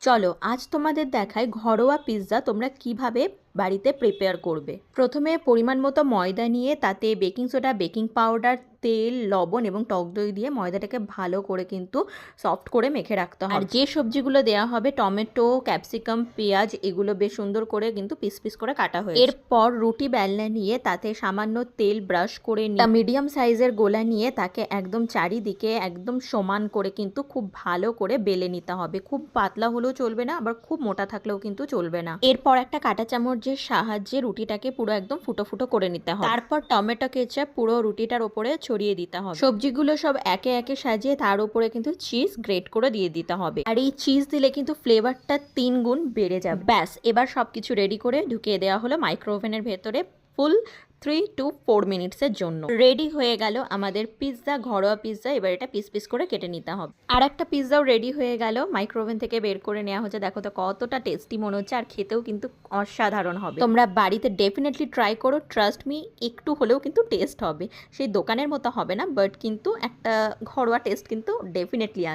চলো আজ তোমাদের দেখাই ঘরোয়া পিৎজা তোমরা কিভাবে বাড়িতে প্রিপেয়ার করবে। প্রথমে পরিমাণ মতো ময়দা নিয়ে তাতে বেকিং সোডা, বেকিং পাউডার, তেল, লবণ এবং টক দই দিয়ে ময়দাটাকে ভালো করে কিন্তু সফট করে মেখে রাখতে হবে। আর যে সবজিগুলো দেওয়া হবে টমেটো, ক্যাপসিকাম, পেঁয়াজ এগুলো বেশ সুন্দর করে কিন্তু পিস পিস করে কাটা হয়েছে। এরপর রুটি বেলনা নিয়ে তাতে সামান্য তেল ব্রাশ করে মিডিয়াম সাইজের গোলা নিয়ে তাকে একদম চারিদিকে একদম সমান করে কিন্তু খুব ভালো করে বেলে নিতে হবে। খুব পাতলা হলেও চলবে না, আবার খুব মোটা থাকলেও কিন্তু চলবে না। এরপর একটা কাঁটা চামচের সাহায্যে রুটিটাকে পুরো একদম ফুটো ফুটো করে নিতে হবে। তারপর টমেটো কেচাপ পুরো রুটিটার উপরে ছড়িয়ে দিতে হবে। সবজিগুলো সব একে একে সাজিয়ে তার উপরে কিন্তু চিজ গ্রেট করে দিয়ে দিতে হবে। আর এই চিজ দিলে কিন্তু ফ্লেভারটা 3 গুণ বেড়ে যাবে। ব্যাস, এবার সবকিছু রেডি করে ঢুকিয়ে দেওয়া হলো মাইক্রো ওভেনের ভেতরে ফুল 3 to 4 মিনিটসের জন্য। রেডি হয়ে গেল আমাদের পিৎজা, ঘরোয়া পিৎজা। এবার এটা পিস পিস করে কেটে নিতে হবে। আর একটা পিৎজাও রেডি হয়ে গেল, মাইক্রোওভেন থেকে বের করে নেওয়া হচ্ছে। দেখো তো কতটা টেস্টি মনে হচ্ছে, আর খেতেও কিন্তু অসাধারণ হবে। তোমরা বাড়িতে ডেফিনেটলি ট্রাই করো, ট্রাস্ট মি, একটু হলেও কিন্তু টেস্ট হবে। সেই দোকানের মতো হবে না, বাট কিন্তু একটা ঘরোয়া টেস্ট কিন্তু ডেফিনেটলি আসবে।